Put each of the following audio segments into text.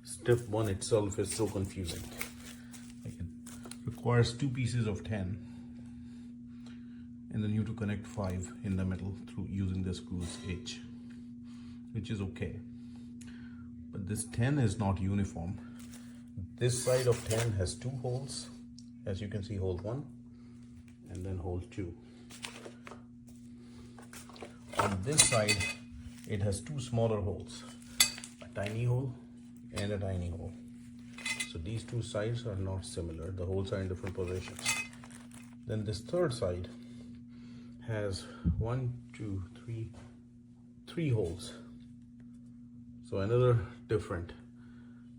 step 1 itself is so confusing. Like it requires 2 pieces of 10, and then you have to connect 5 in the middle through using the screws H, which is okay. But this 10 is not uniform. This side of 10 has 2 holes, as you can see, hole 1 and then hole 2. On this side it has 2 smaller holes, a tiny hole and a tiny hole. So these 2 sides are not similar, the holes are in different positions. Then this third side has 3 holes, so another different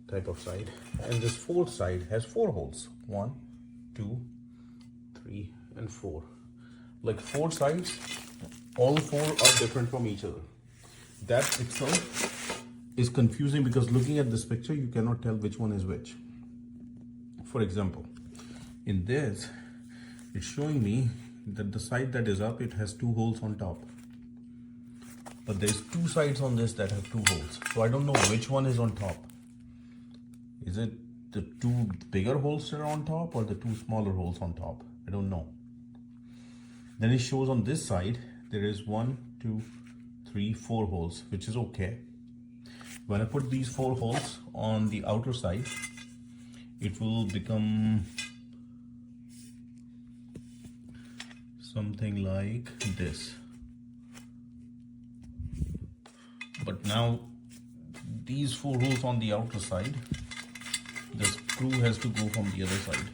type of side. And this fourth side has 4 holes, 1, 2, 3 and 4. Like 4 sides, all 4 are different from each other. That itself is confusing because looking at this picture you cannot tell which one is which. For example, in this it's showing me that the side that is up, it has 2 holes on top, but there's 2 sides on this that have 2 holes, so I don't know which one is on top. Is it the 2 bigger holes that are on top or the 2 smaller holes on top? I don't know. Then it shows on this side there is 1, 2, 3, 4 holes, which is okay. When I put these 4 holes on the outer side, it will become something like this. But now these 4 holes on the outer side, the screw has to go from the other side,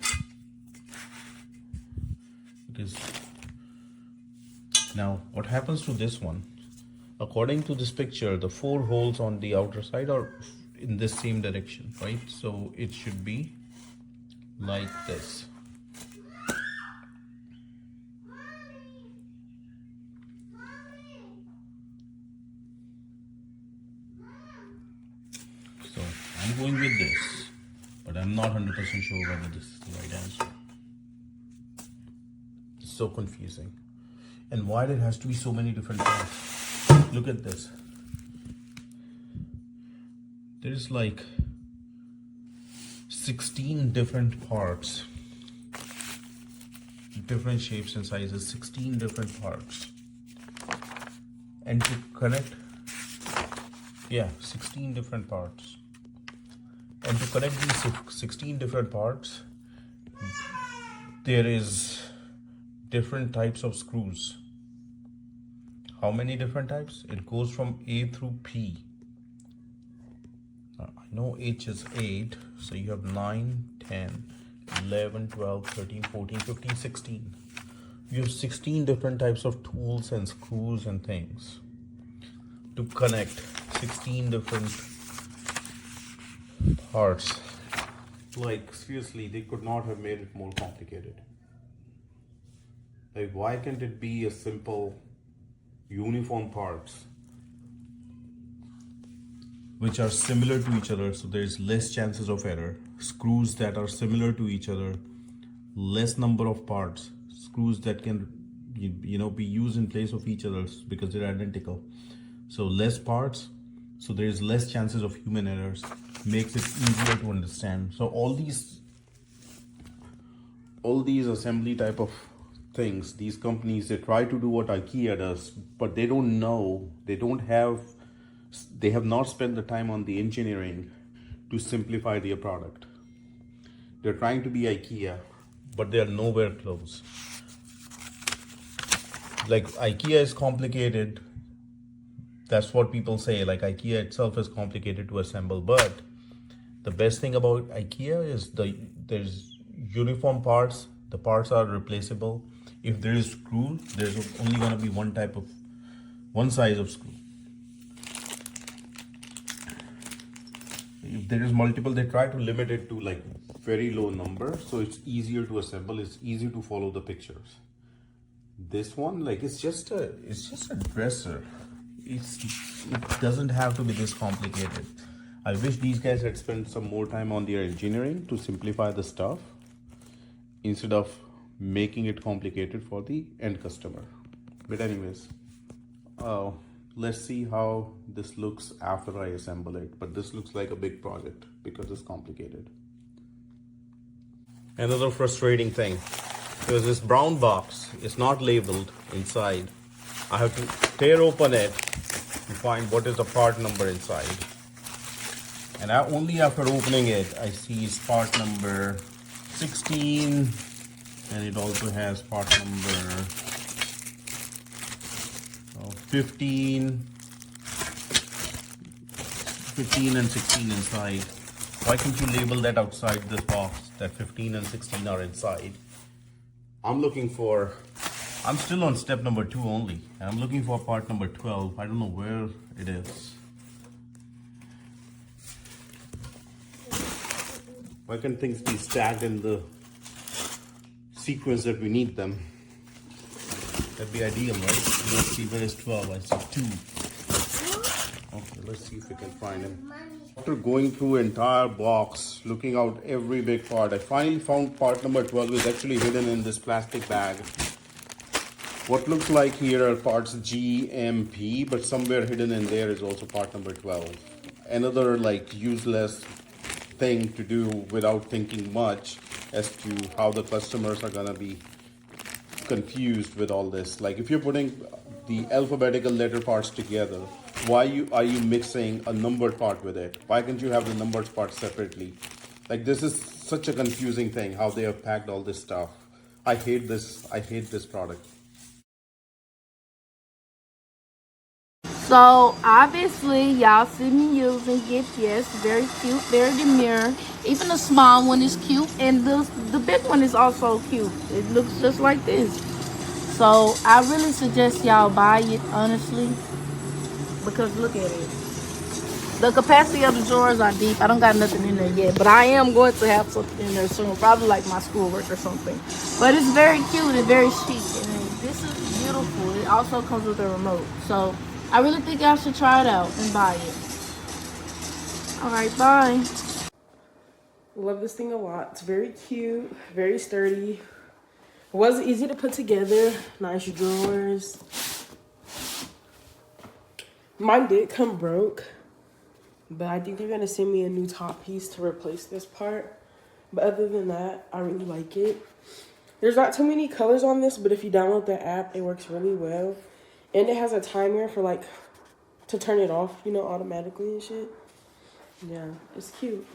because now what happens to this one, according to this picture, the 4 holes on the outer side are in this same direction, right? So it should be like this. So I'm going with this, but I'm not 100% sure whether this is the right answer. It's so confusing. And why there has to be so many different parts? Look at this. There's like 16 different parts, different shapes and sizes, 16 different parts. And to connect, 16 different parts. And to connect these 16 different parts, there is different types of screws. How many different types? It goes from A through P. I know H is 8, so you have 9, 10, 11, 12, 13, 14, 15, 16. You have 16 different types of tools and screws and things to connect 16 different parts. Like seriously, they could not have made it more complicated. Like, why can't it be a simple uniform parts which are similar to each other, so there's less chances of error? Screws that are similar to each other, less number of parts, screws that can be used in place of each other because they're identical, so less parts, so there's less chances of human errors, makes it easier to understand. So all these assembly type of things, these companies, they try to do what IKEA does, but they don't know, they have not spent the time on the engineering to simplify their product. They're trying to be IKEA, but they are nowhere close. Like, IKEA is complicated, that's what people say, like IKEA itself is complicated to assemble, but the best thing about IKEA is there's uniform parts, the parts are replaceable. If there is screw, there's only going to be one size of screw. If there is multiple, they try to limit it to like very low number, so it's easier to assemble, it's easier to follow the pictures. This one, like, it's just a dresser. It doesn't have to be this complicated. I wish these guys had spent some more time on their engineering to simplify the stuff instead of making it complicated for the end customer. But anyways, let's see how this looks after I assemble it. But this looks like a big project because it's complicated. Another frustrating thing, because this brown box is not labeled inside. I have to tear open it to find what is the part number inside. And only after opening it, I see it's part number 16, and it also has part number 15 and 16 inside. Why can't you label that outside this box that 15 and 16 are inside? I'm still on step number 2 only, and I'm looking for part number 12. I don't know where it is. Why can't things be stacked in the sequence that we need them? That'd be ideal, right? Let's see, where is 12? I see 2. Okay, let's see if we can find him. After going through entire box, looking out every big part, I finally found part number 12 is actually hidden in this plastic bag. What looks like here are parts G, M, P, but somewhere hidden in there is also part number 12. Another like useless thing to do without thinking much as to how the customers are gonna be confused with all this. Like if you're putting the alphabetical letter parts together, why are you mixing a numbered part with it? Why can't you have the numbered part separately? Like this is such a confusing thing how they have packed all this stuff. I hate this product. So obviously y'all see me using it. Yes, very cute, very demure. Even the small one is cute, and the big one is also cute. It looks just like this. So I really suggest y'all buy it, honestly, because look at it. The capacity of the drawers are deep. I don't got nothing in there yet, but I am going to have something in there soon, probably like my schoolwork or something. But it's very cute and very chic, and this is beautiful. It also comes with a remote, so I really think y'all should try it out and buy it. All right, bye. Love this thing a lot. It's very cute, very sturdy. It was easy to put together. Nice drawers. Mine did come broke, but I think they're gonna send me a new top piece to replace this part. But other than that, I really like it. There's not too many colors on this, but if you download the app, it works really well. And it has a timer for like to turn it off, you know, automatically and shit. Yeah, it's cute.